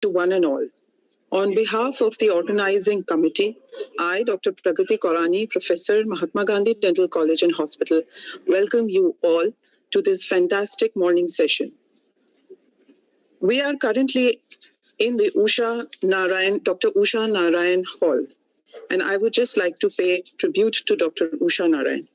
to one and all. On behalf of the organizing committee, I, Dr. Pragati Korani, Professor, Mahatma Gandhi Dental College and Hospital, welcome you all to this fantastic morning session. We are currently in the Dr. Usha Narian Hall, and I would just like to pay tribute to Dr. Usha Narian.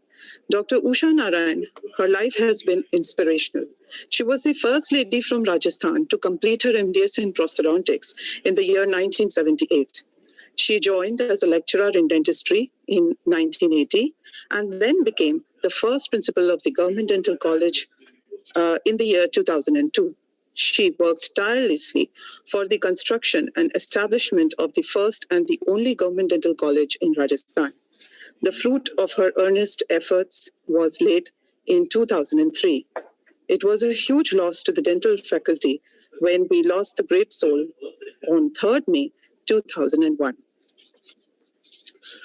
Dr. Usha Narian, her life has been inspirational. She was the first lady from Rajasthan to complete her MDS in prosthodontics in the year 1978. She joined as a lecturer in dentistry in 1980 and then became the first principal of the Government Dental College in the year 2002. She worked tirelessly for the construction and establishment of the first and the only government dental college in Rajasthan. The fruit of her earnest efforts was laid in 2003. It was a huge loss to the dental faculty when we lost the great soul on 3rd May 2001.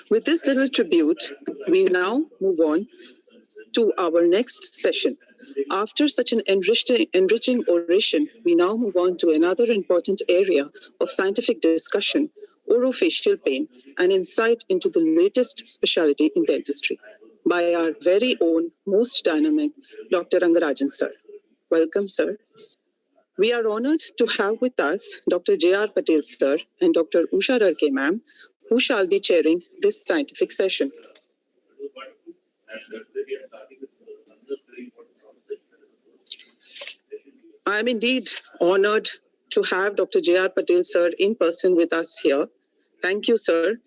With this little tribute, we now move on to our next session. After such an enriching oration, we now move on to another important area of scientific discussion, orofacial pain, an insight into the latest specialty in dentistry by our very own most dynamic Dr. Rangarajan sir. Welcome, sir. We are honored to have with us Dr. J.R. Patel sir and Dr. Usha Radke ma'am, who shall be chairing this scientific session. I am indeed honored to have Dr. J.R. Patel sir in person with us here. Thank you, sir.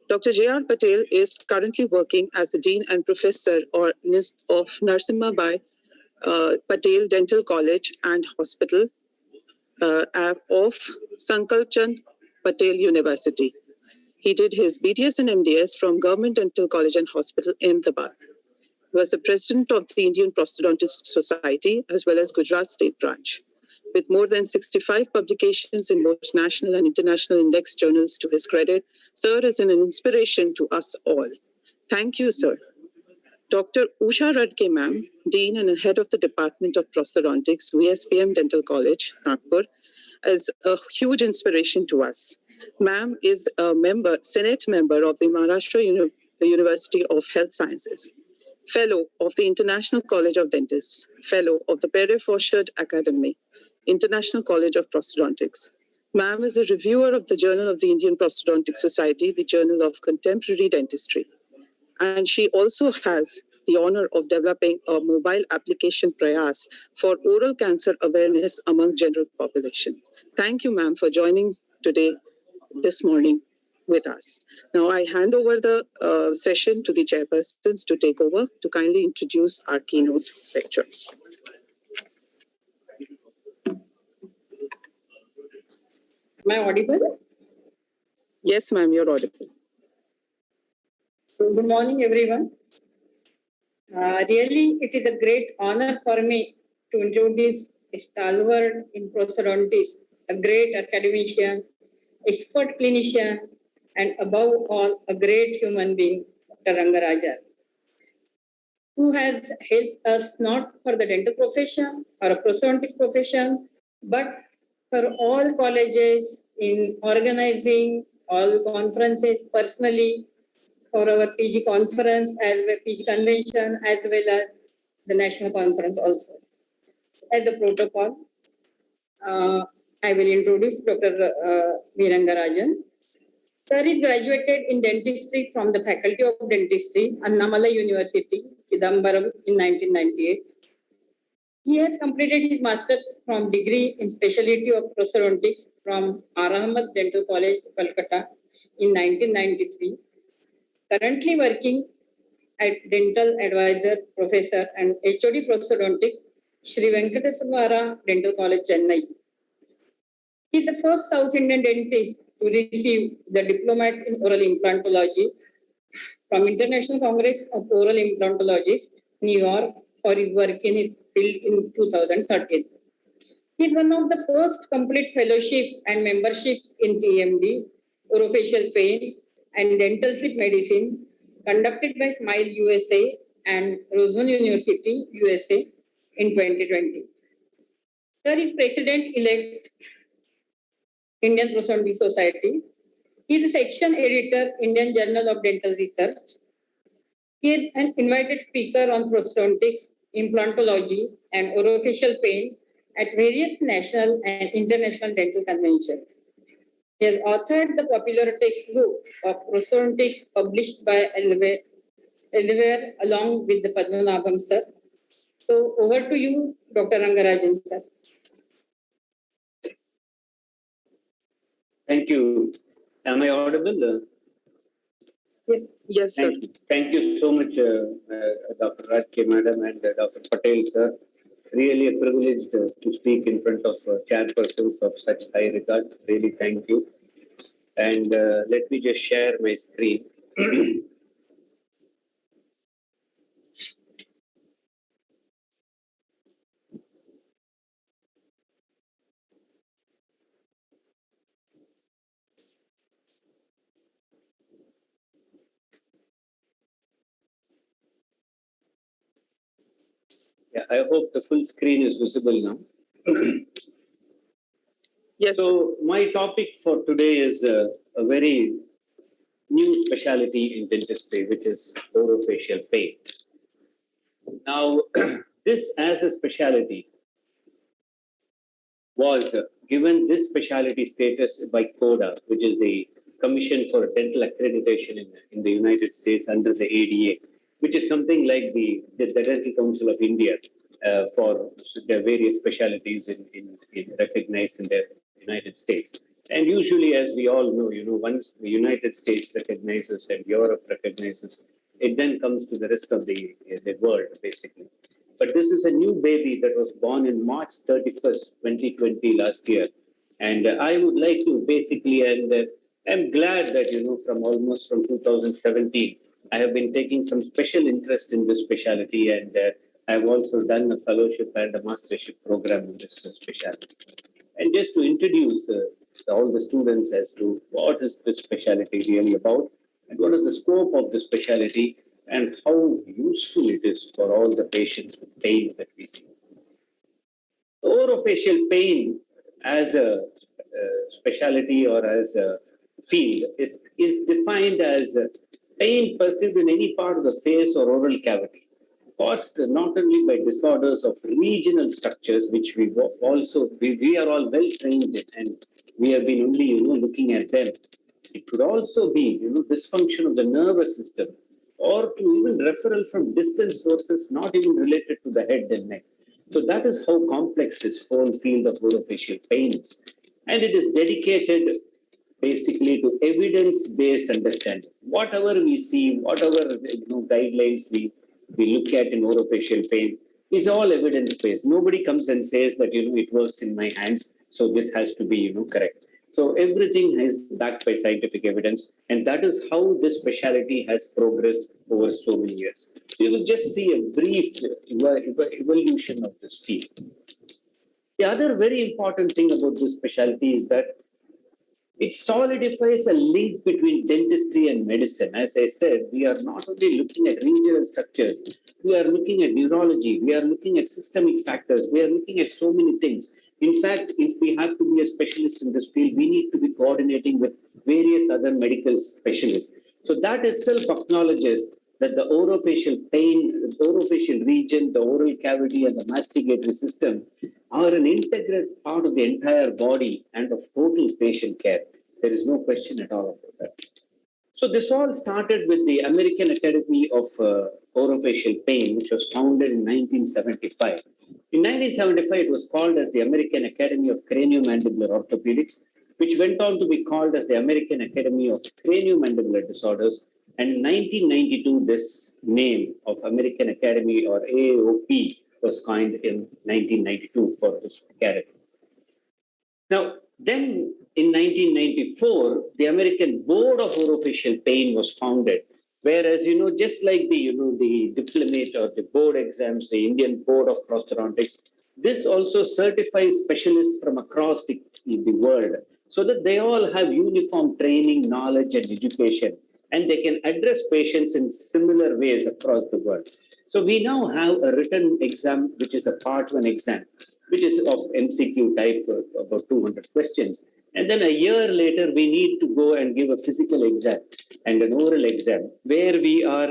Dr. J.R. Patel is currently working as the Dean and Professor of Narasimha Bai Patel Dental College and Hospital of Sankalp Chand Patel University. He did his BDS and MDS from Government Dental College and Hospital, Ahmedabad. He was the president of the Indian Prosthodontist Society as well as Gujarat State Branch. With more than 65 publications in both national and international index journals to his credit, sir is an inspiration to us all. Thank you, sir. Dr. Usha Radke ma'am, Dean and Head of the Department of Prosthodontics, VSPM Dental College, Nagpur, is a huge inspiration to us. Ma'am is a Senate member of the Maharashtra University of Health Sciences, Fellow of the International College of Dentists, Fellow of the Pere Fauchard Academy, International College of Prosthodontics. Ma'am is a reviewer of the Journal of the Indian Prosthodontic Society, the Journal of Contemporary Dentistry. And she also has the honor of developing a mobile application Prayas for oral cancer awareness among general population. Thank you, ma'am, for joining this morning with us. Now I hand over the session to the chairpersons to take over to kindly introduce our keynote lecturer. Am I audible? Yes, ma'am, you're audible. So, good morning, everyone. Really, it is a great honor for me to introduce a stalwart in prosthodontics, a great academician, expert clinician, and above all, a great human being, Dr. Rangarajan, who has helped us not for the dental profession or a prosthodontist profession, but for all colleges in organizing all conferences personally, for our PG conference, as well PG convention, as well as the national conference also. As a protocol, I will introduce Dr. Rangarajan. Sir is graduated in dentistry from the Faculty of Dentistry, Annamalai University, Chidambaram in 1998. He has completed his master's from degree in specialty of prosthodontics from R. Ahmed Dental College, Kolkata in 1993. Currently working at Dental Advisor, Professor and HOD Prosthodontics, Sri Venkateswara Dental College, Chennai. He is the first South Indian dentist to receive the Diploma in Oral Implantology from International Congress of Oral Implantologists, New York, for his work in his field in 2013. He is one of the first complete fellowship and membership in TMD, orofacial pain, and dental sleep medicine conducted by Smile USA and Roseman University, USA in 2020. Sir is President-elect Indian Prosthodontic Society. He is a section editor, Indian Journal of Dental Research. He is an invited speaker on prosthodontics, implantology, and orofacial pain at various national and international dental conventions. He has authored the popular textbook of prosthodontics published by Elsevier along with the Padmanabham sir. So over to you, Dr. Rangarajan sir. Thank you. Am I audible? Yes. Yes, sir. Thank you so much, Dr. Radke madam and Dr. Patel sir. It's really a privilege to speak in front of chairpersons of such high regard. Really thank you. And let me just share my screen. Yeah, I hope the full screen is visible now. Yes, sir. So my topic for today is a very new specialty in dentistry, which is orofacial pain. Now, this as a specialty was given this specialty status by CODA, which is the Commission for Dental Accreditation in the United States under the ADA, which is something like the Dental Council of India for the various specialties recognized in the United States. And usually, as we all know, once the United States recognizes and Europe recognizes, it then comes to the rest of the world, basically. But this is a new baby that was born in March 31st, 2020, last year. And I would like to basically, and I'm glad that, from 2017, I have been taking some special interest in this specialty. And I've also done a fellowship and a mastership program in this specialty. And just to introduce all the students as to what is this specialty really about and what is the scope of the specialty and how useful it is for all the patients with pain that we see. Orofacial pain as a specialty or as a field is defined as pain perceived in any part of the face or oral cavity, caused not only by disorders of regional structures, which we are all well trained in, and we have been only looking at them. It could also be dysfunction of the nervous system, or to even referral from distant sources not even related to the head and neck. So that is how complex this whole field of orofacial pain is. And it is dedicated basically to evidence-based understanding. Whatever we see, whatever guidelines we look at in orofacial pain is all evidence-based. Nobody comes and says that it works in my hands, so this has to be correct. So everything is backed by scientific evidence, and that is how this specialty has progressed over so many years. We will just see a brief evolution of this field. The other very important thing about this specialty is that it solidifies a link between dentistry and medicine. As I said, we are not only looking at regional structures, we are looking at neurology, we are looking at systemic factors, we are looking at so many things. In fact, if we have to be a specialist in this field, we need to be coordinating with various other medical specialists. So that itself acknowledges that the orofacial pain, the orofacial region, the oral cavity, and the masticatory system are an integral part of the entire body and of total patient care. There is no question at all about that. So this all started with the American Academy of Orofacial Pain, which was founded in 1975. In 1975, it was called as the American Academy of Craniomandibular Orthopedics, which went on to be called as the American Academy of Craniomandibular Disorders. And in 1992, this name of American Academy, or AAOP, was coined in 1992 for this academy. Now, then in 1994, the American Board of Orofacial Pain was founded. Whereas, just like the diplomate or the board exams, the Indian Board of Prosthodontics, this also certifies specialists from across the world so that they all have uniform training, knowledge, and education, and they can address patients in similar ways across the world. So we now have a written exam, which is a part 1 exam, which is of MCQ type, about 200 questions. And then a year later, we need to go and give a physical exam and an oral exam where we are,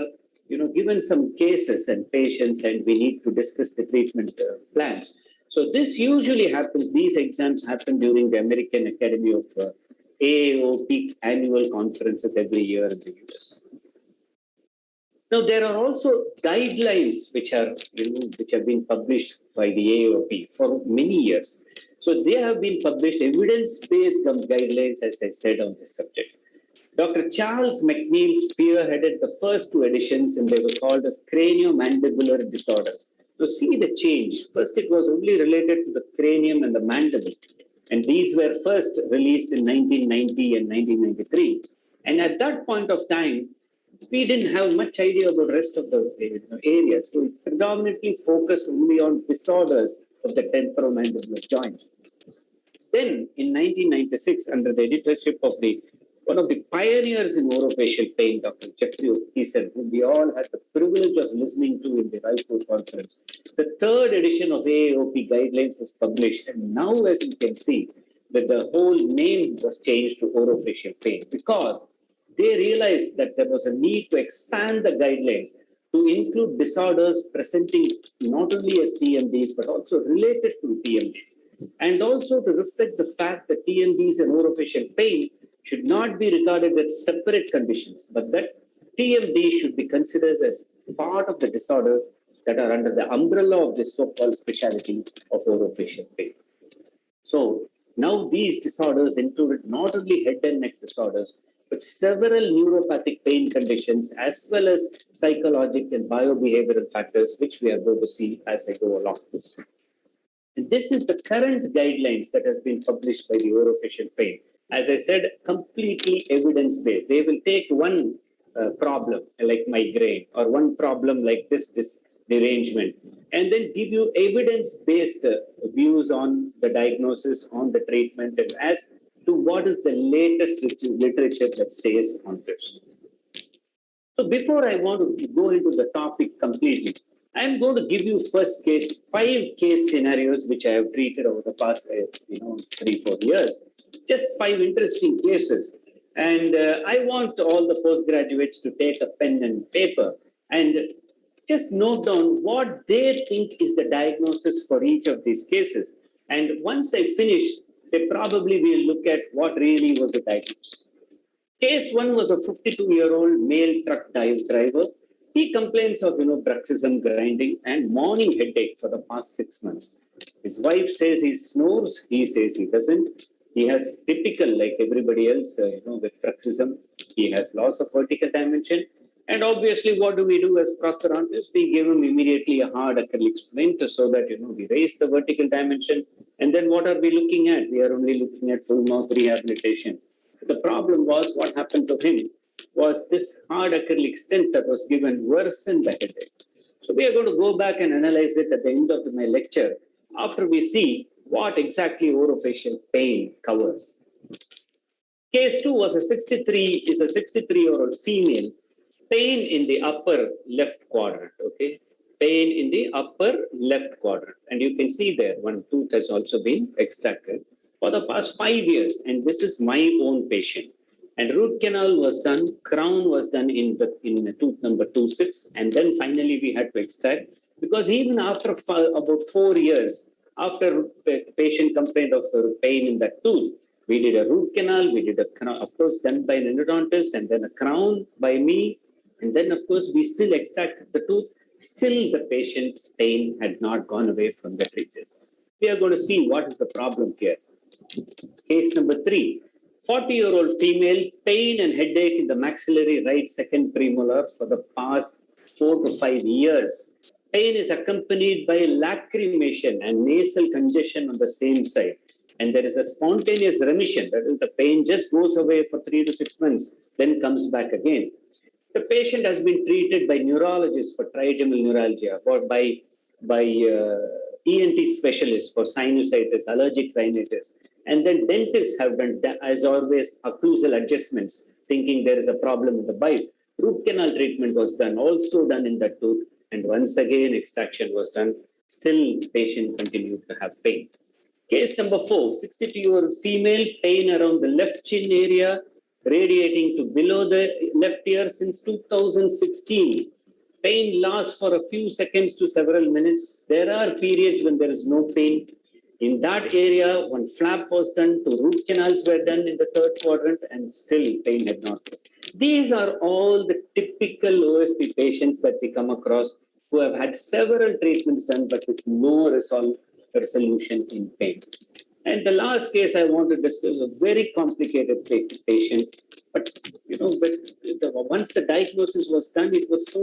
given some cases and patients, and we need to discuss the treatment plans. So this usually happens, these exams happen during the American Academy of AAOP annual conferences every year in the US. Now, there are also guidelines which are, which have been published by the AAOP for many years. So they have been published, evidence-based guidelines, as I said, on this subject. Dr. Charles McNeil spearheaded the first two editions, and they were called as craniomandibular disorders. So see the change. First, it was only related to the cranium and the mandible. And these were first released in 1990 and 1993. And at that point of time, we didn't have much idea about the rest of the areas. So it predominantly focused only on disorders of the temporomandibular joint. Then in 1996, under the editorship of one of the pioneers in orofacial pain, Dr. Jeffrey O'Keefe, whom we all had the privilege of listening to in the Jaipur conference, the third edition of AAOP guidelines was published. And now, as you can see, that the whole name was changed to orofacial pain because they realized that there was a need to expand the guidelines to include disorders presenting not only as TMDs, but also related to TMDs. And also to reflect the fact that TMDs and orofacial pain should not be regarded as separate conditions, but that TMD should be considered as part of the disorders that are under the umbrella of this so-called specialty of orofacial pain. So now these disorders included not only head and neck disorders, but several neuropathic pain conditions, as well as psychological and biobehavioral factors, which we are going to see as I go along this. And this is the current guidelines that has been published by the orofacial pain. As I said, completely evidence-based. They will take one problem like migraine or one problem like this derangement, and then give you evidence-based views on the diagnosis, on the treatment, and as to what is the latest literature that says on this. So before I want to go into the topic completely, I'm going to give you first 5 case scenarios which I have treated over the past 3-4 years. Just 5 interesting cases. And I want all the postgraduates to take a pen and paper and just note down what they think is the diagnosis for each of these cases. And once I finish, they probably will look at what really was the diagnosis. Case 1 was a 52-year-old male truck driver. He complains of bruxism, grinding, and morning headache for the past 6 months. His wife says he snores. He says he doesn't. He has typical, like everybody else, with bruxism. He has loss of vertical dimension. And obviously, what do we do as prosthodontists? We give him immediately a hard acrylic splint so that, we raise the vertical dimension. And then what are we looking at? We are only looking at full mouth rehabilitation. The problem was what happened to him was this hard acrylic stent that was given worsened the headache. So we are going to go back and analyze it at the end of my lecture after we see what exactly orofacial pain covers. Case 2 was a 63-year-old female, pain in the upper left quadrant, okay? Pain in the upper left quadrant. And you can see there, one tooth has also been extracted for the past 5 years. And this is my own patient. And root canal was done, crown was done in tooth number 26. And then finally we had to extract, because even after about 4 years, after patient complained of pain in that tooth, we did a root canal, we did a crown, of course, done by an endodontist, and then a crown by me. And then, of course, we still extracted the tooth. Still, the patient's pain had not gone away from the region. We are going to see what is the problem here. Case number 3, 40-year-old female, pain and headache in the maxillary right second premolar for the past 4 to 5 years. Pain is accompanied by lacrimation and nasal congestion on the same side. And there is a spontaneous remission. That is, the pain just goes away for 3 to 6 months, then comes back again. The patient has been treated by neurologists for trigeminal neuralgia, or by ENT specialists for sinusitis, allergic rhinitis. And then dentists have done, as always, occlusal adjustments, thinking there is a problem with the bite. Root canal treatment was done, also done in that tooth. And once again, extraction was done. Still, the patient continued to have pain. Case number 4, 62-year-old female, pain around the left chin area, radiating to below the left ear since 2016. Pain lasts for a few seconds to several minutes. There are periods when there is no pain. In that area, one flap was done, 2 root canals were done in the third quadrant, and still pain had not. These are all the typical OFP patients that we come across who have had several treatments done but with no resolution in pain. And the last case I want to discuss is a very complicated patient, but once the diagnosis was done, it was so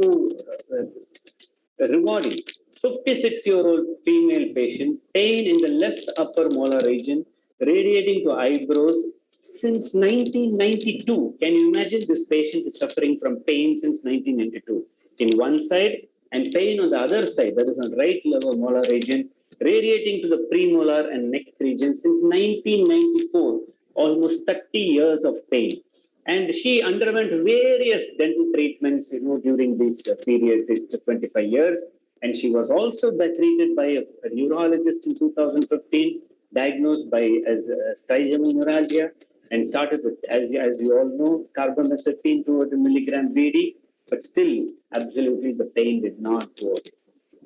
rewarding. 56-year-old female patient, pain in the left upper molar region, radiating to eyebrows since 1992. Can you imagine? This patient is suffering from pain since 1992 in one side and pain on the other side, that is on right lower molar region, radiating to the premolar and neck region since 1994, almost 30 years of pain. And she underwent various dental treatments, during this period, 25 years. And she was also treated by a neurologist in 2015, diagnosed as trigeminal neuralgia, and started with, as you all know, carbamazepine 200 milligram BD, but still, absolutely, the pain did not go away.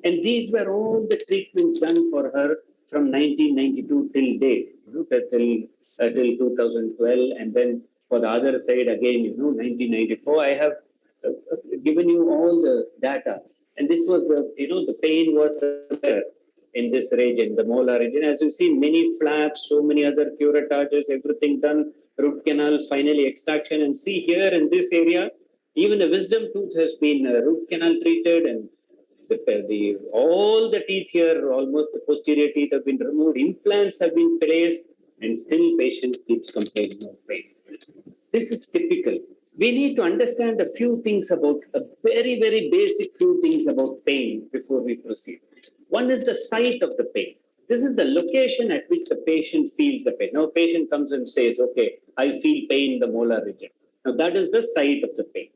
And these were all the treatments done for her from 1992 till date, till 2012. And then for the other side, again, 1994, I have given you all the data. And this was the pain was there in this region, the molar region. As you see, many flaps, so many other curatages, everything done, root canal, finally extraction. And see here in this area, even the wisdom tooth has been root canal treated, and all the teeth here, almost the posterior teeth have been removed, implants have been placed, and still patient keeps complaining of pain. This is typical. We need to understand a few things about, a very, very basic few things about pain before we proceed. One is the site of the pain. This is the location at which the patient feels the pain. Now, patient comes and says, okay, I feel pain in the molar region. Now, that is the site of the pain.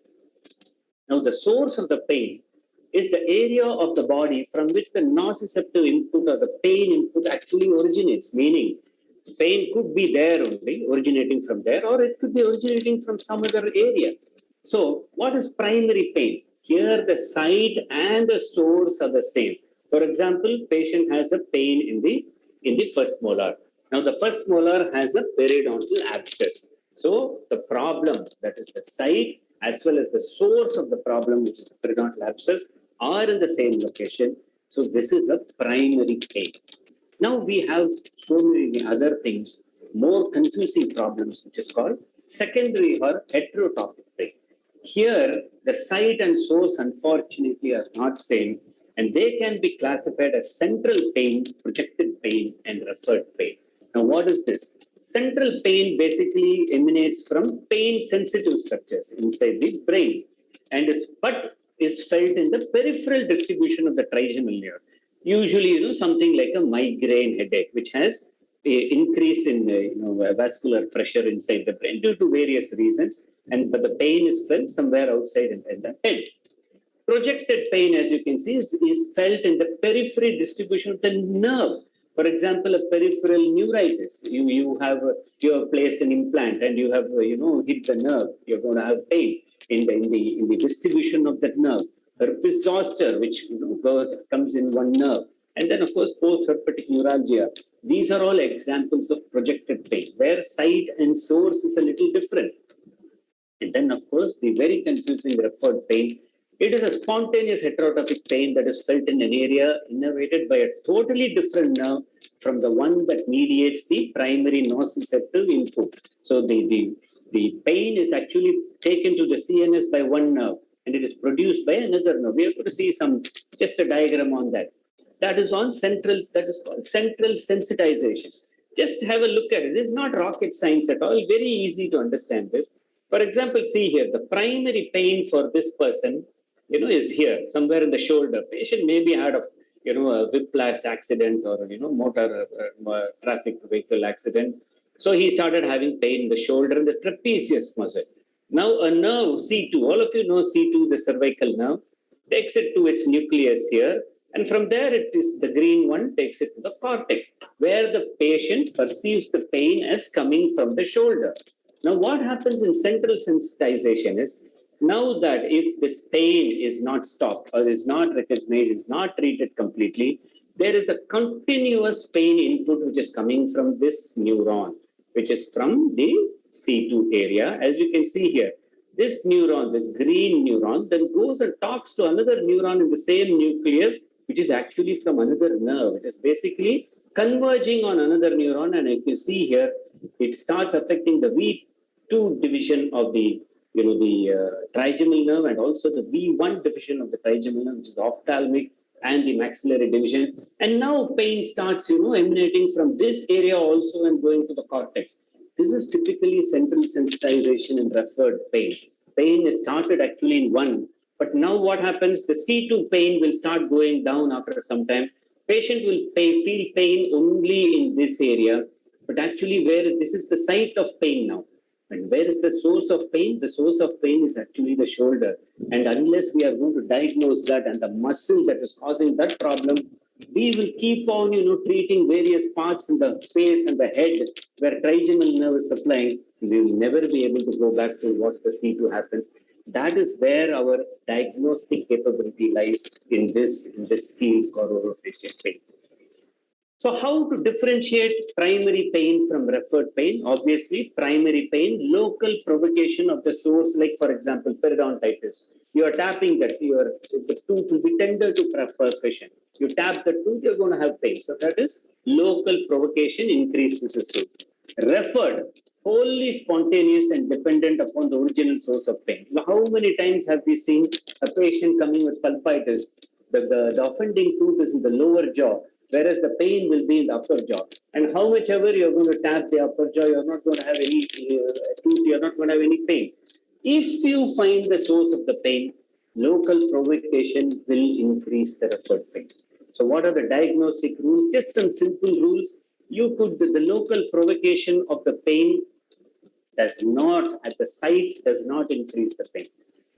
Now, the source of the pain is the area of the body from which the nociceptive input or the pain input actually originates, meaning pain could be there only, originating from there, or it could be originating from some other area. So, what is primary pain? Here, the site and the source are the same. For example, patient has a pain in the first molar. Now, the first molar has a periodontal abscess. So, the problem, that is the site, as well as the source of the problem, which is the periodontal abscess, are in the same location. So, this is a primary pain. Now we have so many other things, more confusing problems, which is called secondary or heterotopic pain. Here, the site and source, unfortunately, are not same, and they can be classified as central pain, projected pain, and referred pain. Now, what is this? Central pain basically emanates from pain-sensitive structures inside the brain, and is felt in the peripheral distribution of the trigeminal nerve. Usually, something like a migraine headache, which has an increase in vascular pressure inside the brain due to various reasons, but the pain is felt somewhere outside in the head. Projected pain, as you can see, is felt in the periphery distribution of the nerve. For example, a peripheral neuritis. You have placed an implant and you have hit the nerve. You're going to have pain in the distribution of that nerve. Herpes zoster, which comes in one nerve, and then of course post-herpetic neuralgia. These are all examples of projected pain, where site and source is a little different. And then of course the very confusing referred pain. It is a spontaneous heterotopic pain that is felt in an area innervated by a totally different nerve from the one that mediates the primary nociceptive input. So the pain is actually taken to the CNS by one nerve, and it is produced by another nerve. We are going to see just a diagram on that. That is called central sensitization. Just have a look at it. It is not rocket science at all. Very easy to understand this. For example, see here, the primary pain for this person, is here, somewhere in the shoulder. Patient maybe had a whiplash accident or, motor traffic vehicle accident. So he started having pain in the shoulder and the trapezius muscle. Now a nerve, C2, all of you know C2, the cervical nerve, takes it to its nucleus here, And from there, it is the green one takes it to the cortex, where the patient perceives the pain as coming from the shoulder. Now, what happens in central sensitization is, now that if this pain is not stopped or is not recognized, is not treated completely, there is a continuous pain input which is coming from this neuron, which is from the C2 area. As you can see here, this neuron, this green neuron, then goes and talks to another neuron in the same nucleus, which is actually from another nerve. It is basically converging on another neuron, and you can see here, it starts affecting the V2 division of the trigeminal nerve, and also the V1 division of the trigeminal nerve, which is the ophthalmic and the maxillary division. And now pain starts, emanating from this area also and going to the cortex. This is typically central sensitization and referred pain. Pain is started actually in one, but now what happens? The C2 pain will start going down after some time. Patient will feel pain only in this area, but actually this is the site of pain now. And where is the source of pain? The source of pain is actually the shoulder. And unless we are going to diagnose that and the muscle that is causing that problem, we will keep on, treating various parts in the face and the head where trigeminal nerve is supplying. We will never be able to go back to what the C2 happens. That is where our diagnostic capability lies in this field called orofacial pain. So how to differentiate primary pain from referred pain? Obviously, primary pain, local provocation of the source, like for example, periodontitis. You are tapping that, the tooth will be tender to percussion. You tap the tooth, you're going to have pain. So that is local provocation increases the source. Referred, wholly spontaneous and dependent upon the original source of pain. Now, how many times have we seen a patient coming with pulpitis? The offending tooth is in the lower jaw, whereas the pain will be in the upper jaw. And how much ever you're going to tap the upper jaw, you're not going to have any tooth, you're not going to have any pain. If you find the source of the pain, local provocation will increase the referred pain. So what are the diagnostic rules? Just some simple rules. The local provocation of the pain does not, at the site, does not increase the pain.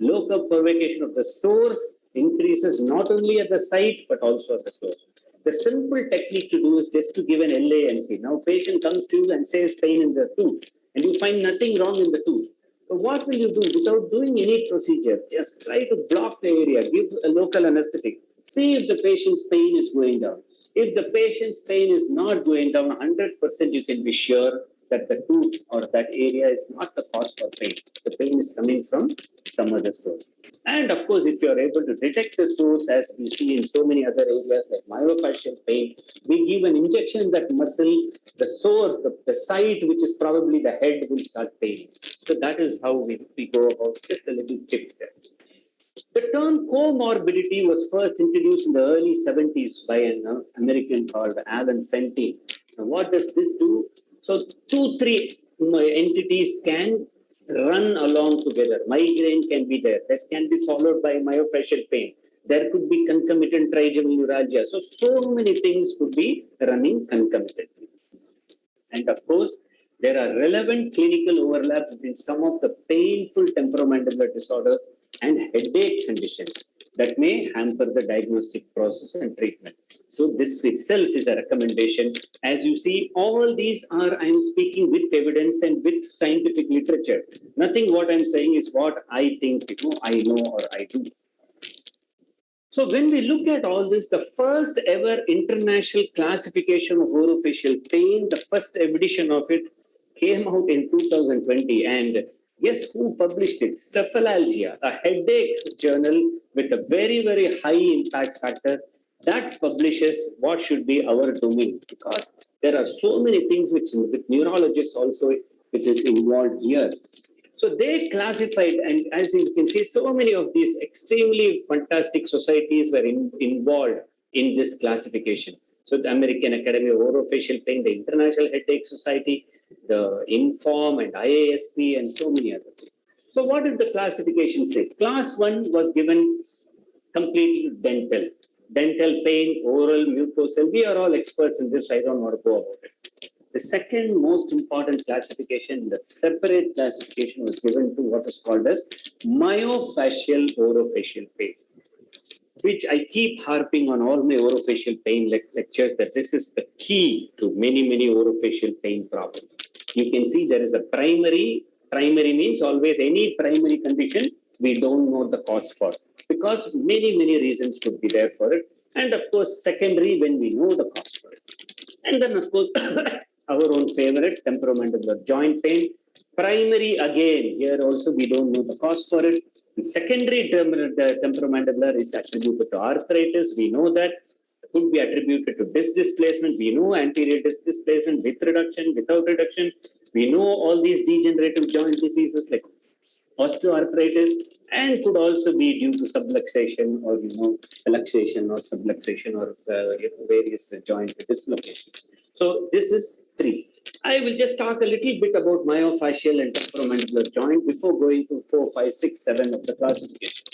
Local provocation of the source increases not only at the site, but also at the source. The simple technique to do is just to give an LANC. Now, patient comes to you and says pain in the tooth, and you find nothing wrong in the tooth. So what will you do? Without doing any procedure, just try to block the area, give a local anesthetic. See if the patient's pain is going down. If the patient's pain is not going down, 100% you can be sure that the tooth or that area is not the cause for pain. The pain is coming from some other source. And of course, if you are able to detect the source, as we see in so many other areas like myofascial pain, we give an injection in that muscle, the source, the site, which is probably the head, will start paining. So that is how we go about. Just a little tip there. The term comorbidity was first introduced in the early 70s by an American called Alan Fenty. Now, what does this do? So 2-3 entities can run along together. Migraine can be there. That can be followed by myofascial pain. There could be concomitant trigeminal neuralgia. So many things could be running concomitantly. And of course, there are relevant clinical overlaps between some of the painful temporomandibular disorders and headache conditions that may hamper the diagnostic process and treatment. So this itself is a recommendation. As you see, all these are, I'm speaking with evidence and with scientific literature. Nothing what I'm saying is what I think, I know or I do. So when we look at all this, the first ever international classification of orofacial pain, the first edition of it came out in 2020. And guess who published it? Cephalalgia, a headache journal with a very, very high impact factor that publishes what should be our domain, because there are so many things which with neurologists also it is involved here. So they classified, and as you can see, so many of these extremely fantastic societies were involved in this classification. So the American Academy of Orofacial Pain, the International Headache Society, the INFORM and IASP, and so many others. So what did the classification say? Class 1 was given completely dental. Dental pain, oral, mucosal. We are all experts in this. I don't want to go about it. The second most important classification, the separate classification, was given to what is called as myofascial orofacial pain. which I keep harping on all my orofacial pain lectures, that this is the key to many, many orofacial pain problems. You can see there is a primary means always any primary condition, we don't know the cause for, because many, many reasons could be there for it. And of course, secondary when we know the cause for it. And then of course, our own favorite, temporomandibular joint pain. Primary, again, here also we don't know the cause for it. The secondary temporomandibular is attributed to arthritis. We know that. It could be attributed to disc displacement. We know anterior disc displacement with reduction, without reduction. We know all these degenerative joint diseases like osteoarthritis, and could also be due to subluxation or luxation or subluxation or various joint dislocations. So this is 3. I will just talk a little bit about myofascial and temporomandibular joint before going to 4, 5, 6, 7 of the classification.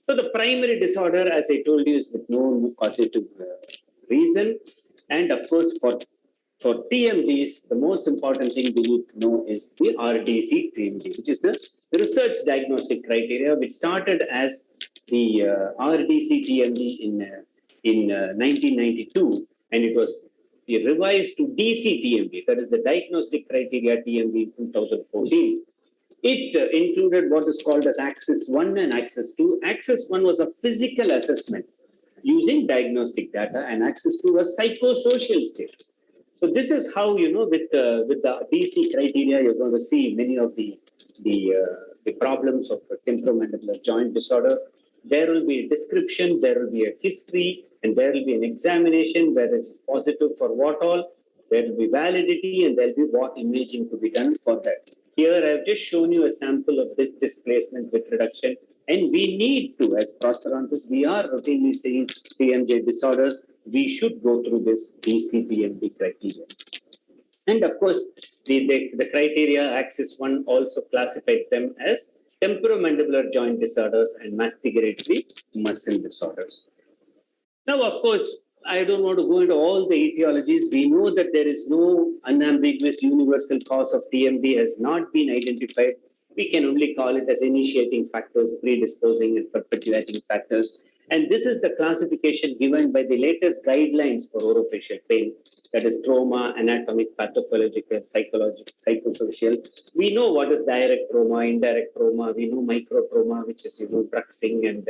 So the primary disorder, as I told you, is with no causative reason. And of course, for TMDs, the most important thing we need to know is the RDC TMD, which is the research diagnostic criteria, which started as the RDC TMD in 1992, and it was revised to DC TMD, that is the diagnostic criteria TMD in 2014. It included what is called as Axis 1 and Axis 2. Axis 1 was a physical assessment using diagnostic data, and Axis 2 was psychosocial state. So this is how, with the DC criteria, you're going to see many of the problems of temporomandibular joint disorder. There will be a description, there will be a history, and there will be an examination where it's positive for what all. There will be validity, and there will be what imaging to be done for that. Here, I've just shown you a sample of this displacement with reduction, and we need to, as prosthodontists, we are routinely seeing TMJ disorders. We should go through this DCPMD criteria. And of course, the criteria, Axis 1 also classified them as temporomandibular joint disorders and mastigatory muscle disorders. Now, of course, I don't want to go into all the etiologies. We know that there is no unambiguous universal cause of TMD has not been identified. We can only call it as initiating factors, predisposing and perpetuating factors. And this is the classification given by the latest guidelines for orofacial pain, that is trauma, anatomic, pathophysiological, psychological, psychosocial. We know what is direct trauma, indirect trauma. We know micro trauma, which is bruxing and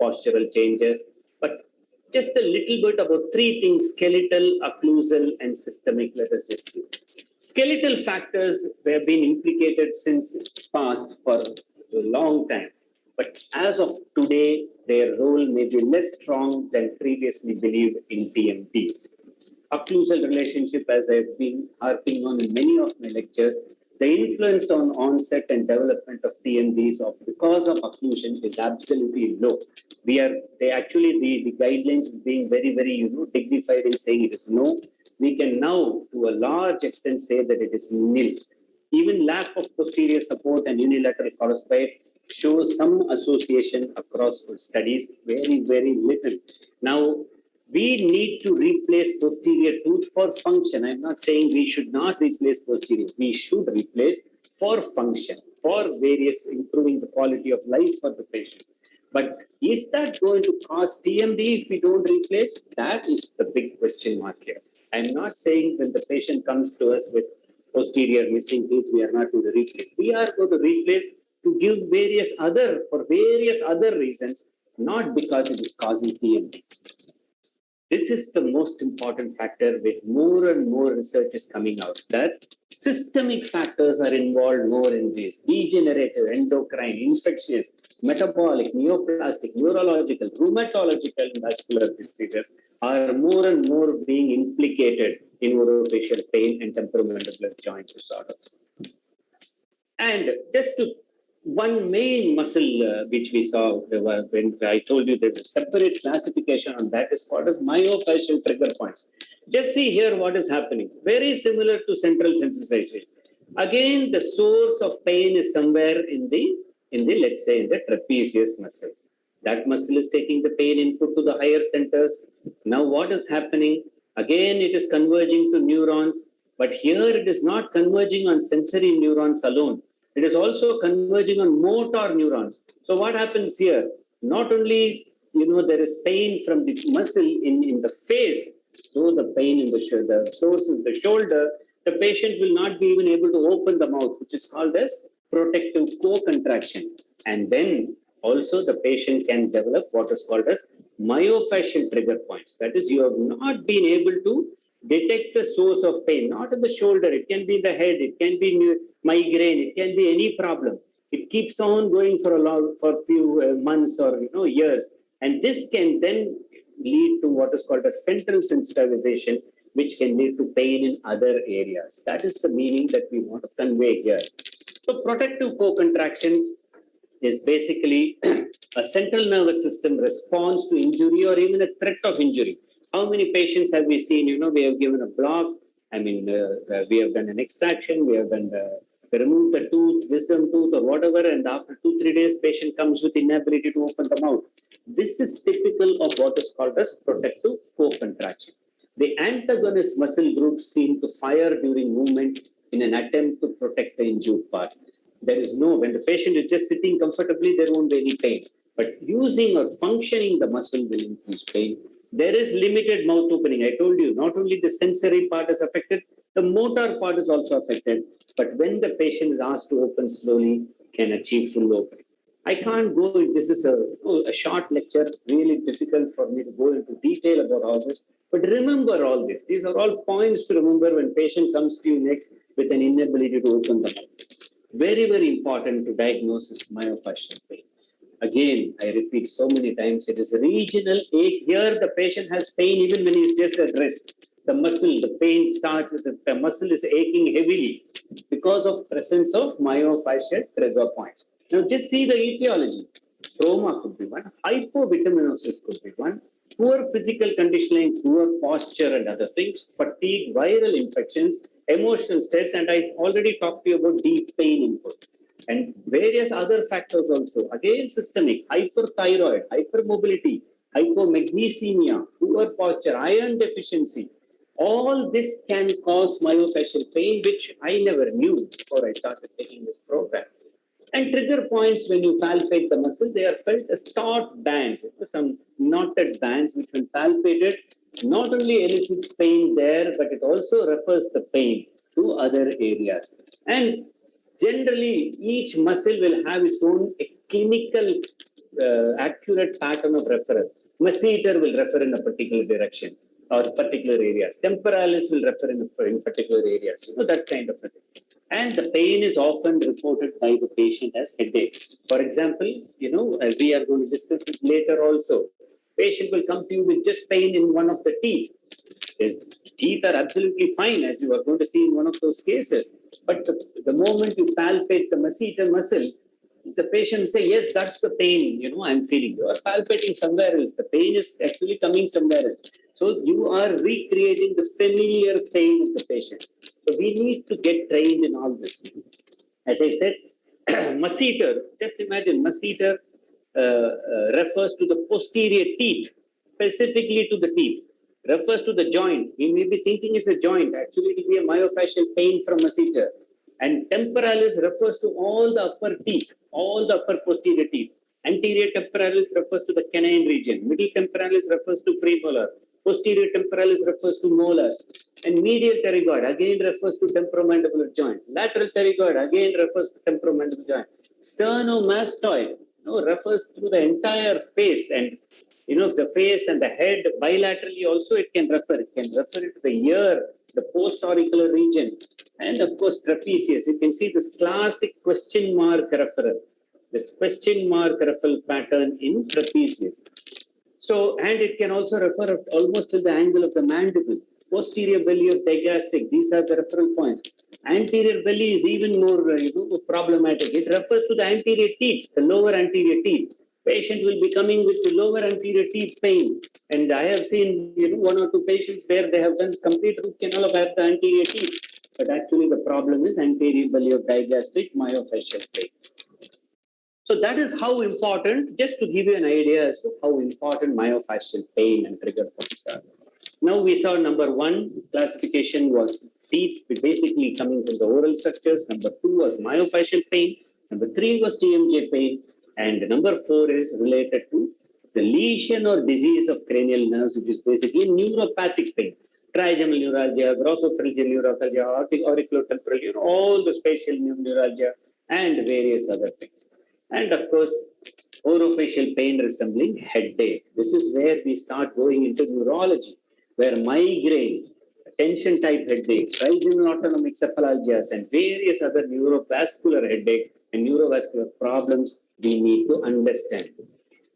postural changes. But just a little bit about 3 things: skeletal, occlusal, and systemic. Let us just see. Skeletal factors have been implicated since past for a long time. But as of today, their role may be less strong than previously believed in TMDs. Occlusal relationship, as I've been harping on in many of my lectures, the influence on onset and development of TMDs because of occlusion is absolutely low. The guidelines is being very, very dignified in saying it is no. We can now, to a large extent, say that it is nil. Even lack of posterior support and unilateral crossbite shows some association across studies, very, very little. Now, we need to replace posterior tooth for function. I'm not saying we should not replace posterior. We should replace for function, for various improving the quality of life for the patient. But is that going to cause TMD if we don't replace? That is the big question mark here. I'm not saying when the patient comes to us with posterior missing teeth, we are not going to replace. We are going to replace to give various other reasons, not because it is causing TMD. This is the most important factor with more and more research is coming out, that systemic factors are involved more in this. Degenerative, endocrine, infectious, metabolic, neoplastic, neurological, rheumatological, and vascular diseases are more and more being implicated in orofacial pain and temporomandibular joint disorders. And just to one main muscle which we saw when I told you there's a separate classification on that is called as myofascial trigger points. Just see here what is happening. Very similar to central sensitization. Again, the source of pain is somewhere in the let's say in the trapezius muscle. That muscle is taking the pain input to the higher centers. Now what is happening? Again, it is converging to neurons, but here it is not converging on sensory neurons alone. It is also converging on motor neurons. So what happens here? Not only there is pain from the muscle in the face, though the pain in the shoulder, the source is the shoulder, the patient will not be even able to open the mouth, which is called as protective co-contraction. And then also the patient can develop what is called as myofascial trigger points. That is, you have not been able to detect the source of pain, not in the shoulder, it can be in the head, it can be migraine, it can be any problem. It keeps on going for a few months or years. And this can then lead to what is called a central sensitization, which can lead to pain in other areas. That is the meaning that we want to convey here. So protective co-contraction is basically a central nervous system response to injury or even a threat of injury. How many patients have we seen? We have given a block. We have done an extraction. We have done removed the tooth, wisdom tooth, or whatever, and after 2-3 days, patient comes with inability to open the mouth. This is typical of what is called as protective co-contraction. The antagonist muscle groups seem to fire during movement in an attempt to protect the injured part. When the patient is just sitting comfortably, there won't be any pain. But using or functioning the muscle will increase pain. There is limited mouth opening. I told you, not only the sensory part is affected, the motor part is also affected. But when the patient is asked to open slowly, can achieve full opening. I can't go, this is a short lecture, really difficult for me to go into detail about all this. But remember all this. These are all points to remember when patient comes to you next with an inability to open the mouth. Very, very important to diagnose is myofascial pain. Again, I repeat so many times, it is a regional ache. Here, the patient has pain even when he is just at rest. The muscle, the pain starts, the muscle is aching heavily because of presence of myofascial trigger points. Now, just see the etiology. Trauma could be one, hypovitaminosis could be one, poor physical conditioning, poor posture and other things, fatigue, viral infections, emotional stress, and I already talked to you about deep pain input. And various other factors also. Again, systemic, hyperthyroid, hypermobility, hypomagnesemia, poor posture, iron deficiency. All this can cause myofascial pain, which I never knew before I started taking this program. And trigger points, when you palpate the muscle, they are felt as taut bands, some knotted bands, which when palpated, not only elicits pain there, but it also refers the pain to other areas. And generally, each muscle will have its own clinical accurate pattern of referral. Masseter will refer in a particular direction or particular areas. Temporalis will refer in particular areas. That kind of a thing. And the pain is often reported by the patient as headache. For example, we are going to discuss this later also. Patient will come to you with just pain in one of the teeth. His teeth are absolutely fine, as you are going to see in one of those cases. But the moment you palpate the masseter muscle, the patient will say, yes, that's the pain, I'm feeling. You are palpating somewhere else. The pain is actually coming somewhere else. So you are recreating the familiar pain of the patient. So we need to get trained in all this. As I said, masseter, just imagine, masseter refers to the posterior teeth, specifically to the teeth, refers to the joint. We may be thinking it's a joint. Actually, it will be a myofascial pain from masseter. And temporalis refers to all the upper teeth, all the upper posterior teeth. Anterior temporalis refers to the canine region. Middle temporalis refers to premolar. Posterior temporalis refers to molars. And medial pterygoid again refers to temporomandibular joint. Lateral pterygoid again refers to temporomandibular joint. Sternomastoid refers to the entire face, and the face and the head bilaterally also it can refer. It can refer to the ear, the post-auricular region, and of course trapezius. You can see this classic question mark referral. This question mark referral pattern in trapezius. So, and it can also refer almost to the angle of the mandible. Posterior belly of digastric, these are the referral points. Anterior belly is even more problematic. It refers to the anterior teeth, the lower anterior teeth. Patient will be coming with the lower anterior teeth pain. And I have seen 1 or 2 patients where they have done complete root canal of the anterior teeth. But actually the problem is anterior belly of digastric myofascial pain. So that is how important, just to give you an idea as to how important myofascial pain and trigger points are. Now we saw number 1 classification was teeth, basically coming from the oral structures. Number 2 was myofascial pain. Number 3 was TMJ pain. And number 4 is related to The lesion or disease of cranial nerves, which is basically neuropathic pain, trigeminal neuralgia, glossopharyngeal neuralgia, auriculotemporal, all the spatial neuralgia, and various other things. And of course, orofacial pain resembling headache. This is where we start going into neurology, where migraine, tension type headache, trigeminal autonomic cephalalgias, and various other neurovascular headache and neurovascular problems we need to understand.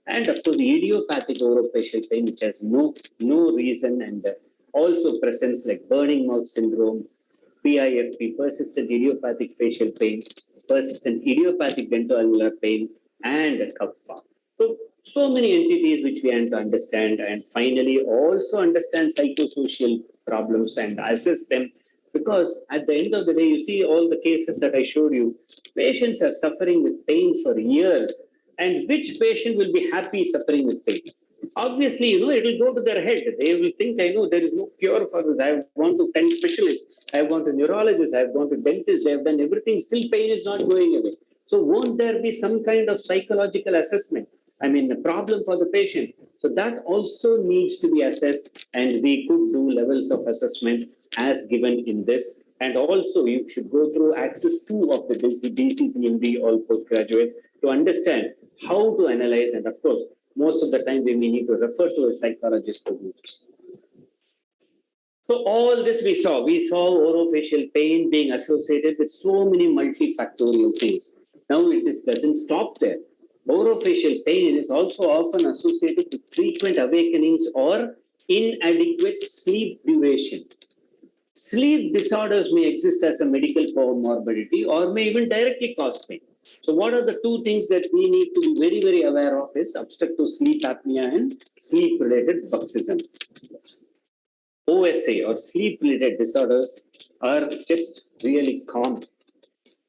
And of course, the idiopathic orofacial pain, which has no reason and also presents like burning mouth syndrome, PIFP, persistent idiopathic facial pain, persistent idiopathic dentoalveolar pain, and kapha. So many entities which we have to understand, and finally also understand psychosocial problems and assess them. Because at the end of the day, you see all the cases that I showed you, patients are suffering with pain for years. And which patient will be happy suffering with pain? Obviously, it will go to their head. They will think, I know there is no cure for this. I have gone to 10 specialists. I have gone to neurologists. I have gone to dentists. They have done everything. Still pain is not going away. So won't there be some kind of psychological assessment? I mean, a problem for the patient. So that also needs to be assessed, and we could do levels of assessment as given in this. And also, you should go through Axis 2 of the DCPMD, all postgraduate, to understand how to analyze. And of course, most of the time we may need to refer to a psychologist to do this. So all this we saw orofacial pain being associated with so many multifactorial things. Now it doesn't stop there. Orofacial pain is also often associated with frequent awakenings or inadequate sleep duration. Sleep disorders may exist as a medical comorbidity or may even directly cause pain. So what are the two things that we need to be very, very aware of is obstructive sleep apnea and sleep-related bruxism. OSA or sleep-related disorders are just really common.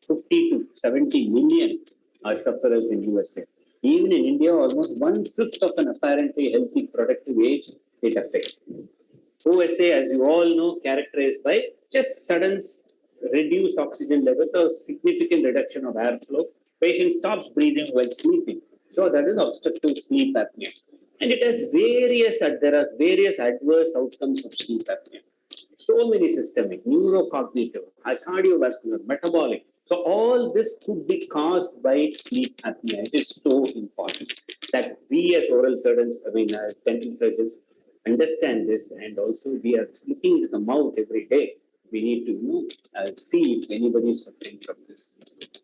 50 to 70 million are sufferers in USA. Even in India, almost 1/5 of an apparently healthy productive age, it affects. OSA, as you all know, characterized by just sudden reduced oxygen level or significant reduction of airflow. Patient stops breathing while sleeping. So that is obstructive sleep apnea. And there are various adverse outcomes of sleep apnea. So many systemic, neurocognitive, cardiovascular, metabolic. So all this could be caused by sleep apnea. It is so important that we as oral surgeons, dental surgeons, understand this, and also we are looking into the mouth every day. We need to see if anybody is suffering from this.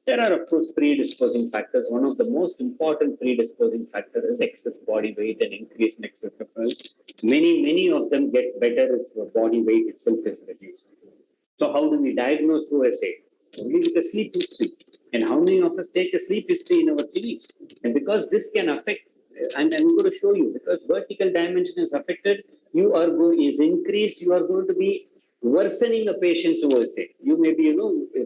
There are, of course, predisposing factors. One of the most important predisposing factors is excess body weight and increase in excess preference. Many of them get better if the body weight itself is reduced. So how do we diagnose OSA? Only with a sleep history. And how many of us take a sleep history in our clinics? And because this can affect, and I'm going to show you, because vertical dimension is affected, is increased, you are going to be worsening a patient's OSA. You may be,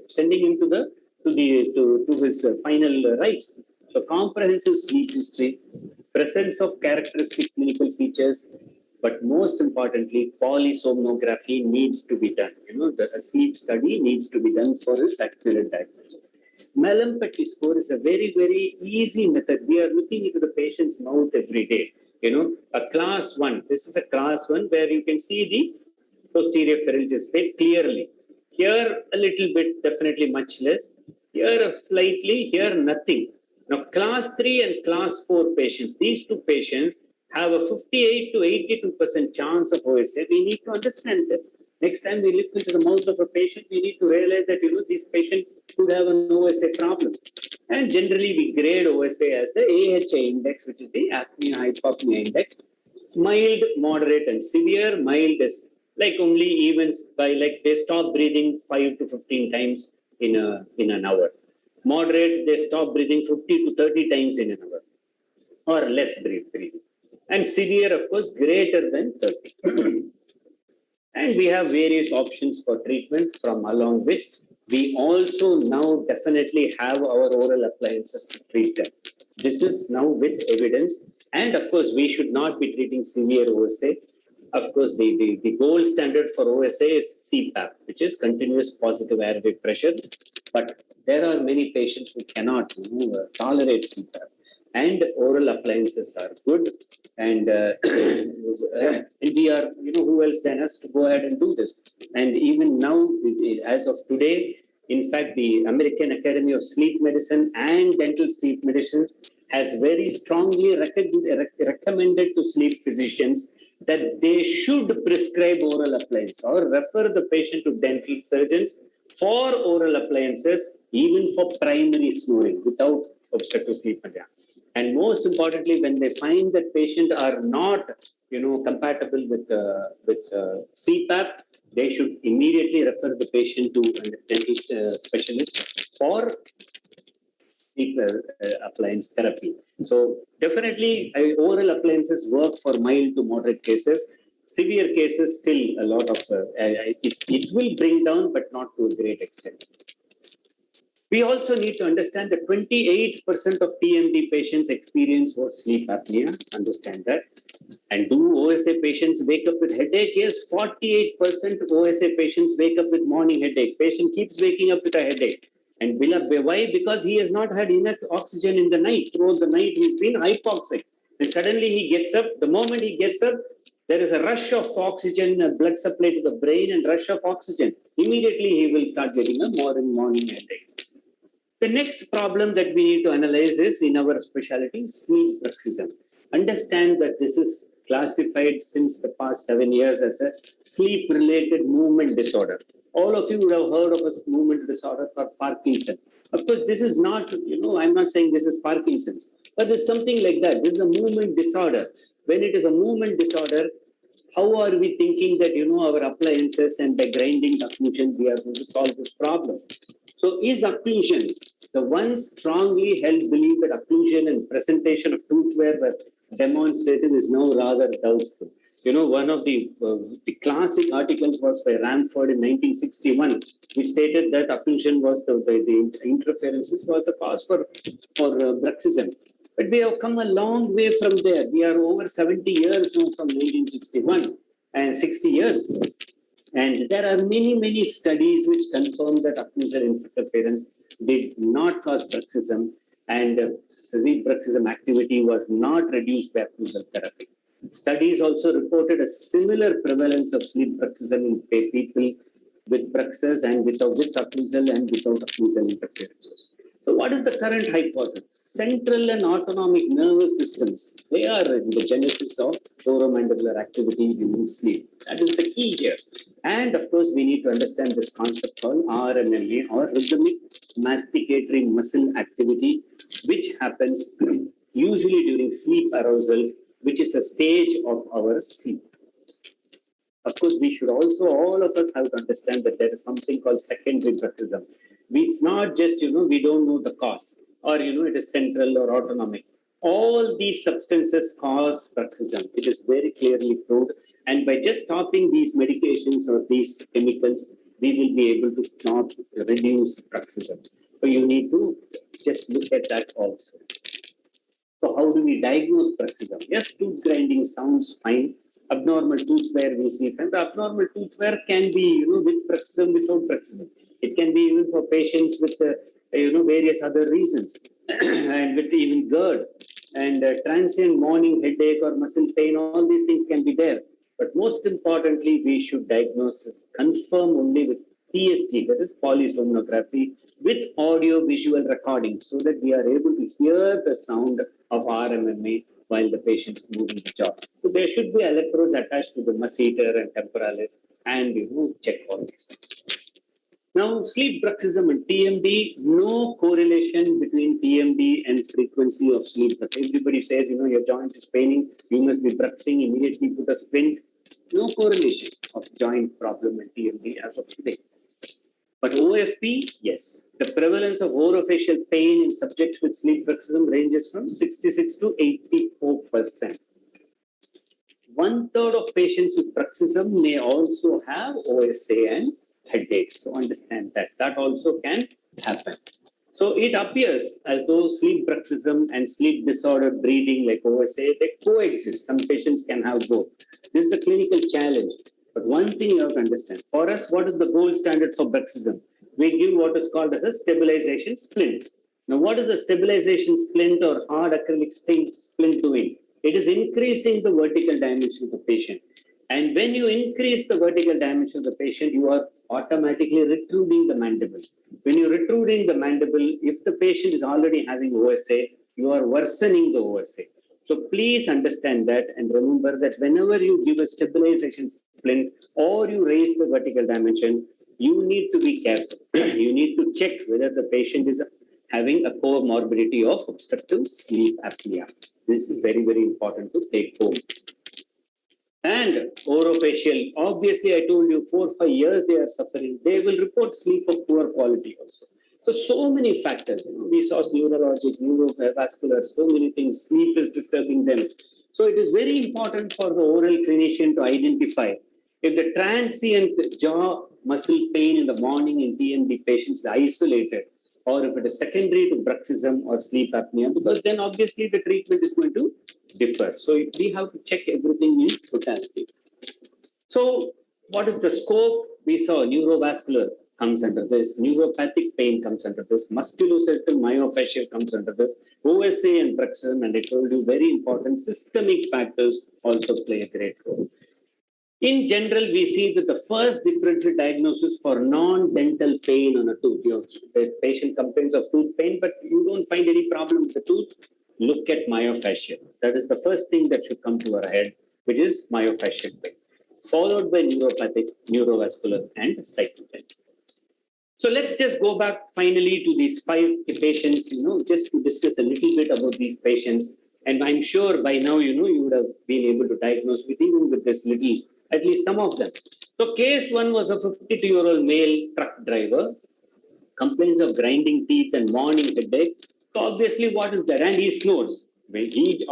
sending him to his final rites. So comprehensive sleep history, presence of characteristic clinical features, but most importantly, polysomnography needs to be done. The sleep study needs to be done for his accurate diagnosis. Mallampati score is a very, very easy method. We are looking into the patient's mouth every day. A class 1. This is a class 1 where you can see the posterior pharyngeal state clearly. Here a little bit, definitely much less. Here slightly, here nothing. Now class 3 and class 4 patients, these two patients have a 58 to 82% chance of OSA. We need to understand that. Next time we look into the mouth of a patient, we need to realize that, this patient could have an OSA problem. And generally we grade OSA as the AHI index, which is the apnea hypopnea index. Mild, moderate, and severe. Mild is like only events by they stop breathing 5 to 15 times in an hour. Moderate, they stop breathing 50 to 30 times in an hour or less breathing. And severe, of course, greater than 30. And we have various options for treatment, from along which we also now definitely have our oral appliances to treat them. This is now with evidence. And of course, we should not be treating severe OSA. Of course, the gold standard for OSA is CPAP, which is continuous positive airway pressure. But there are many patients who cannot tolerate CPAP. and oral appliances are good. And, and we are, who else than us to go ahead and do this? And even now, as of today, in fact, the American Academy of Sleep Medicine and Dental Sleep Medicine has very strongly recommended to sleep physicians that they should prescribe oral appliance or refer the patient to dental surgeons for oral appliances, even for primary snoring without obstructive sleep apnea. And most importantly, when they find that patient are not, compatible with CPAP, they should immediately refer the patient to a dental specialist for sleep appliance therapy. So definitely, oral appliances work for mild to moderate cases. Severe cases, still a lot of it will bring down, but not to a great extent. We also need to understand that 28% of TMD patients experience what sleep apnea. Understand that. And do OSA patients wake up with headache? Yes, 48% of OSA patients wake up with morning headache. Patient keeps waking up with a headache. And why? Because he has not had enough oxygen in the night. Throughout the night, he's been hypoxic. And suddenly he gets up. The moment he gets up, there is a rush of oxygen, blood supply to the brain and rush of oxygen. Immediately he will start getting a morning headache. The next problem that we need to analyze is in our specialty, sleep bruxism. Understand that this is classified since the past 7 years as a sleep-related movement disorder. All of you would have heard of a movement disorder called Parkinson. Of course, this is not, I'm not saying this is Parkinson's, but there's something like that. This is a movement disorder. When it is a movement disorder, how are we thinking that, our appliances and by grinding occlusion, we are going to solve this problem? So is occlusion, the one strongly held belief that occlusion and presentation of tooth wear were demonstrated is now rather doubtful. One of the classic articles was by Ramford in 1961, which stated that occlusion was the interferences was the cause for bruxism. But we have come a long way from there. We are over 70 years now from 1961 and 60 years. And there are many studies which confirm that occlusion interference did not cause bruxism, and sleep bruxism activity was not reduced by occlusal therapy. Studies also reported a similar prevalence of sleep bruxism in people with bruxers and with occlusal and without occlusal interferences. So what is the current hypothesis? Central and autonomic nervous systems, they are in the genesis of oromandibular activity during sleep. That is the key here. And of course, we need to understand this concept called RMMA or rhythmic masticatory muscle activity, which happens usually during sleep arousals, which is a stage of our sleep. Of course, we should also, all of us have to understand that there is something called secondary bruxism. It's not just, we don't know the cause or, it is central or autonomic. All these substances cause bruxism. It is very clearly proved. And by just stopping these medications or these chemicals, we will be able to reduce bruxism. So you need to just look at that also. So how do we diagnose bruxism? Yes, tooth grinding sounds fine. Abnormal tooth wear we see. And the abnormal tooth wear can be, with bruxism, without bruxism. It can be even for patients with, various other reasons and with even GERD and transient morning headache or muscle pain. All these things can be there. But most importantly, we should diagnose, confirm only with PSG, that is polysomnography, with audio-visual recording, so that we are able to hear the sound of RMMA while the patient is moving the jaw. So there should be electrodes attached to the masseter and temporalis, and check all these things. Now, sleep bruxism and TMD, no correlation between TMD and frequency of sleep. But everybody says, your joint is paining, you must be bruxing, immediately put a splint. No correlation of joint problem and TMD as of today. But OFP, yes. The prevalence of orofacial pain in subjects with sleep bruxism ranges from 66 to 84%. 1/3 of patients with bruxism may also have OSA and headaches. So understand that. That also can happen. So it appears as though sleep bruxism and sleep disordered breathing like OSA, they coexist. Some patients can have both. This is a clinical challenge. But one thing you have to understand, for us, what is the gold standard for bruxism? We give what is called as a stabilization splint. Now, what is the stabilization splint or hard acrylic splint doing? It is increasing the vertical dimension of the patient. And when you increase the vertical dimension of the patient, you are automatically retruding the mandible. When you're retruding the mandible, if the patient is already having OSA, you are worsening the OSA. So please understand that and remember that whenever you give a stabilization splint or you raise the vertical dimension, you need to be careful. You need to check whether the patient is having a comorbidity of obstructive sleep apnea. This is very, very important to take home. And orofacial, obviously, I told you 4 or 5 years they are suffering. They will report sleep of poor quality also. So many factors. We saw neurologic, neurovascular, so many things. Sleep is disturbing them. So it is very important for the oral clinician to identify if the transient jaw muscle pain in the morning in TMD patients is isolated, or if it is secondary to bruxism or sleep apnea, because then obviously the treatment is going to differ. So we have to check everything in totality. So what is the scope? We saw neurovascular comes under this, neuropathic pain comes under this, musculoskeletal myofascial comes under this, OSA and bruxism, and I told you very important systemic factors also play a great role. In general, we see that the first differential diagnosis for non-dental pain on a tooth, the patient complains of tooth pain, but you don't find any problem with the tooth, look at myofascial. That is the first thing that should come to our head, which is myofascial pain, followed by neuropathic, neurovascular, and cytopenic. So let's just go back finally to these 5 patients, just to discuss a little bit about these patients. And I'm sure by now, you would have been able to diagnose even with this little, at least some of them. So case 1 was a 52-year-old male truck driver, complains of grinding teeth and morning headache. So obviously, what is that? And he snores. Well, he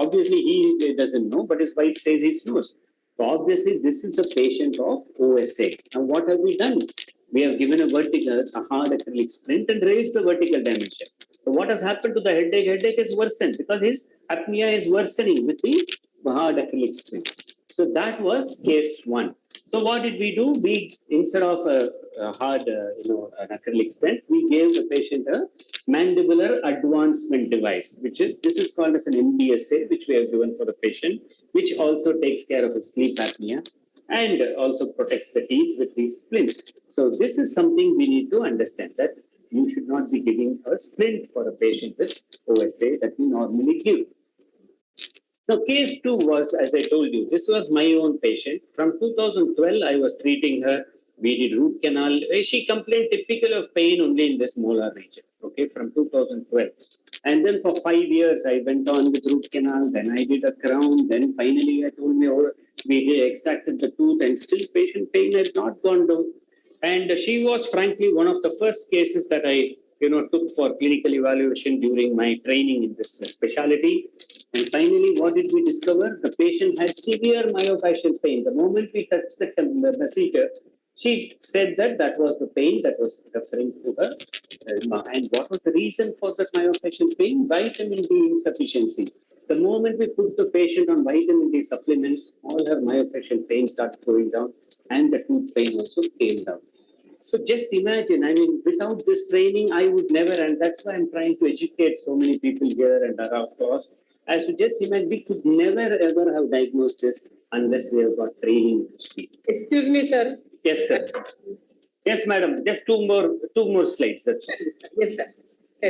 doesn't know, but his wife says he snores. So obviously, this is a patient of OSA. And what have we done? We have given a hard acrylic splint and raised the vertical dimension. So what has happened to the headache? Headache is worsened because his apnea is worsening with the hard acrylic splint. So that was case 1. So what did we do? We, instead of a hard, an acrylic stent, we gave the patient a mandibular advancement device, this is called as an MDSA, which we have given for the patient, which also takes care of his sleep apnea and also protects the teeth with these splints. So this is something we need to understand, that you should not be giving a splint for a patient with OSA that we normally give. Now, case 2 was, as I told you, this was my own patient. From 2012, I was treating her. We did root canal. She complained typical of pain only in this molar region, okay, from 2012. And then for 5 years, I went on with root canal. Then I did a crown. Then finally, I told me, we extracted the tooth, and still patient pain had not gone down. And she was frankly one of the first cases that I took for clinical evaluation during my training in this specialty. And finally, what did we discover? The patient had severe myofascial pain. The moment we touched the procedure, she said that was the pain that was referring to her. And what was the reason for that myofascial pain? Vitamin D insufficiency. The moment we put the patient on vitamin D supplements, all her myofascial pain started going down, and the tooth pain also came down. So just imagine, without this training, I would never, and that's why I'm trying to educate so many people here and across. I should just imagine, we could never ever have diagnosed this unless we have got training to speak. Excuse me, sir. Yes, sir. Yes, madam. Just two more slides. That's all. Yes, sir.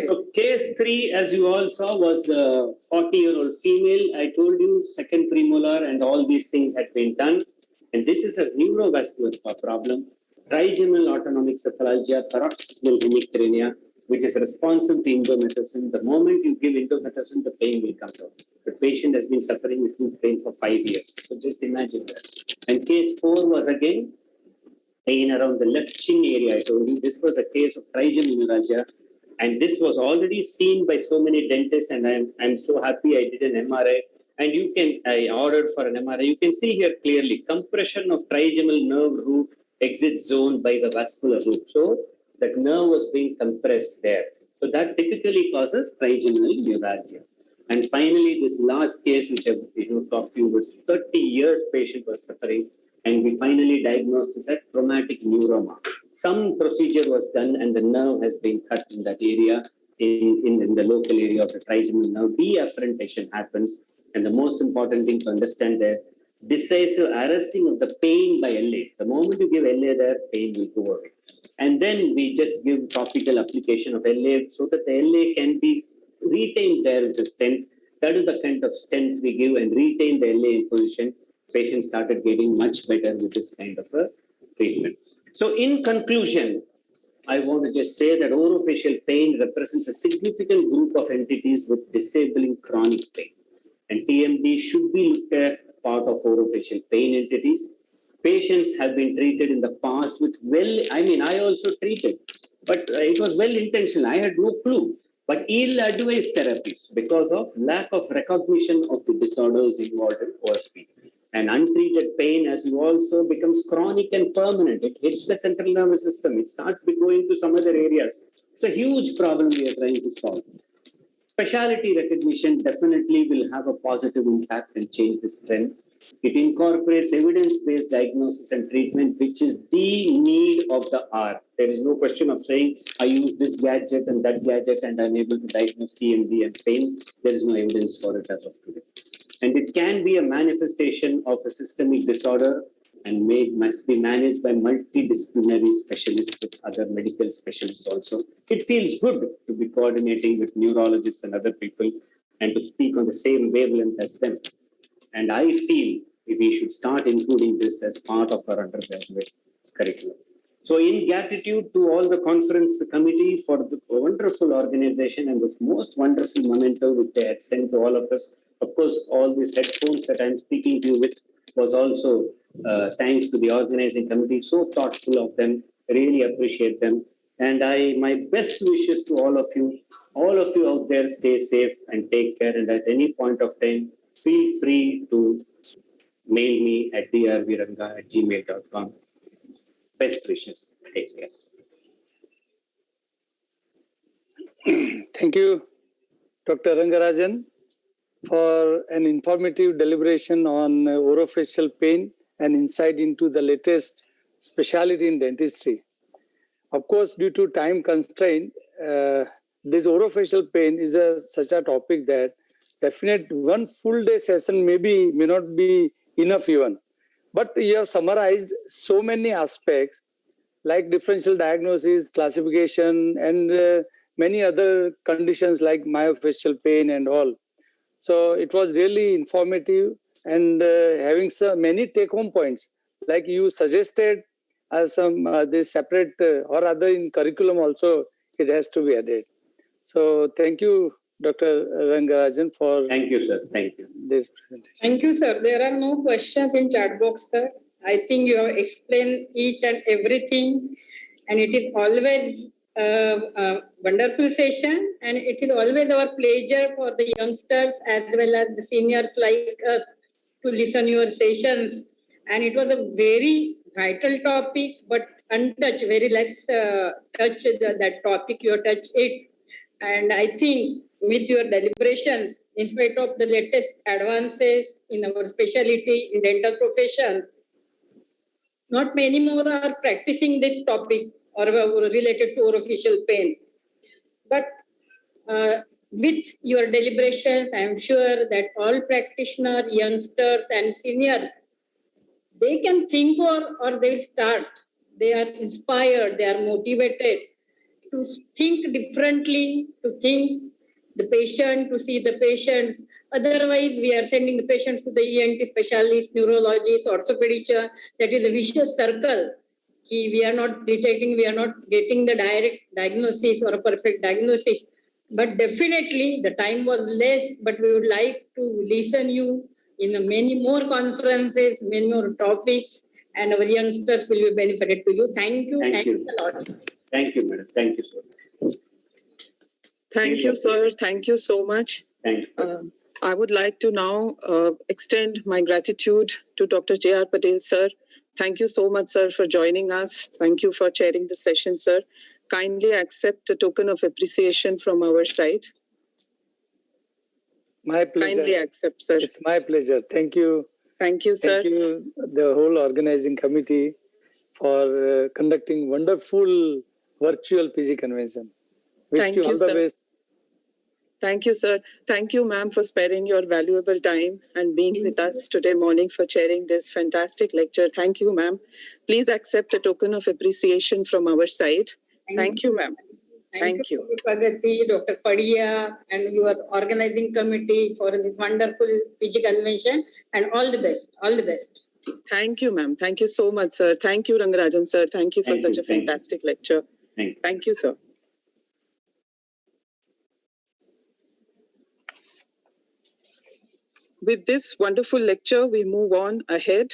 So case 3, as you all saw, was a 40-year-old female. I told you second premolar and all these things had been done. And this is a neurovascular problem. Trigeminal autonomic cephalalgia, paroxysmal hemicrania, which is responsive to indomethacin. The moment you give indomethacin, the pain will come down. The patient has been suffering with tooth pain for 5 years. So just imagine that. And case 4 was again pain around the left chin area. I told you this was a case of trigeminal neuralgia. And this was already seen by so many dentists. And I'm so happy I did an MRI. And I ordered for an MRI. You can see here clearly compression of trigeminal nerve root exit zone by the vascular root. So that nerve was being compressed there. So that typically causes trigeminal neuralgia. And finally, this last case, which I've talked to you, was 30 years patient was suffering. And we finally diagnosed this as traumatic neuroma. Some procedure was done and the nerve has been cut in that area. in the local area of the trigeminal nerve, deafferentation happens. And the most important thing to understand that decisive arresting of the pain by LA. The moment you give LA there, pain will go away. And then we just give topical application of LA so that the LA can be retained there with the stent. That is the kind of stent we give and retain the LA in position. Patients started getting much better with this kind of a treatment. So in conclusion, I want to just say that orofacial pain represents a significant group of entities with disabling chronic pain. And TMD should be looked at part of orofacial pain entities. Patients have been treated in the past with I also treated, but it was well-intentioned. I had no clue. But ill-advised therapies because of lack of recognition of the disorders involved in OSP. And untreated pain, as you also, becomes chronic and permanent. It hits the central nervous system. It starts going to some other areas. It's a huge problem we are trying to solve. Specialty recognition definitely will have a positive impact and change this trend. It incorporates evidence-based diagnosis and treatment, which is the need of the hour. There is no question of saying, I use this gadget and that gadget and I'm able to diagnose TMD and pain. There is no evidence for it as of today. And it can be a manifestation of a systemic disorder and must be managed by multidisciplinary specialists with other medical specialists also. It feels good to be coordinating with neurologists and other people and to speak on the same wavelength as them. And I feel we should start including this as part of our undergraduate curriculum. So in gratitude to all the conference committee for the wonderful organization and this most wonderful memento which they had sent to all of us. Of course, all these headphones that I'm speaking to you with was also thanks to the organizing committee. So thoughtful of them, really appreciate them. And my best wishes to all of you out there, stay safe and take care. And at any point of time, feel free to mail me at drviranga@gmail.com. Best wishes. Take care. Thank you, Dr. Rangarajan, for an informative deliberation on orofacial pain and insight into the latest specialty in dentistry. Of course, due to time constraint, this orofacial pain is such a topic that definite one full day session may not be enough even. But you have summarized so many aspects like differential diagnosis, classification, and many other conditions like myofascial pain and all. So it was really informative and having many take-home points like you suggested as this separate or other in curriculum also it has to be added. So thank you, Dr. Rangarajan, for Thank you, sir. Thank you. This presentation. Thank you, sir. There are no questions in chat box, sir. I think you have explained each and everything, and it is always a wonderful session, and it is always our pleasure for the youngsters as well as the seniors like us to listen your sessions. And it was a very vital topic, but untouched, very less touch that topic, you touch it. And I think with your deliberations, in spite of the latest advances in our specialty in dental profession, not many more are practicing this topic or related to orofacial pain. But with your deliberations, I am sure that all practitioners, youngsters and seniors, they can think or they will start. They are inspired, they are motivated to think differently, to think the patient, to see the patients. Otherwise, we are sending the patients to the ENT specialists, neurologists, orthopedician. That is a vicious circle. We are not detecting, we are not getting the direct diagnosis or a perfect diagnosis. But definitely, the time was less, but we would like to listen you in many more conferences, many more topics, and our youngsters will be benefited to you. Thank you. Thank you a lot. Thank you, madam. Thank you so much. Thank you, sir. Thank you so much. Thank you. I would like to now extend my gratitude to Dr. J.R. Patel, sir. Thank you so much, sir, for joining us. Thank you for chairing the session, sir. Kindly accept a token of appreciation from our side. My pleasure. Kindly accept, sir. It's my pleasure. Thank you. Thank you, sir. Thank you, the whole organizing committee, for conducting wonderful virtual PG convention. Wish Thank you you, all the sir. best. Thank you, sir. Thank you, ma'am, for sparing your valuable time and being with us today morning for chairing this fantastic lecture. Thank you, ma'am. Please accept a token of appreciation from our side. Thank you, ma'am. Thank you. Dr. Pragati, Dr. Padia, and your organizing committee for this wonderful PG convention, and all the best. All the best. Thank you, ma'am. Thank you so much, sir. Thank you, Rangarajan, sir. Thank you for Thank such you, a thank you. fantastic lecture. Thank you, sir. With this wonderful lecture, we move on ahead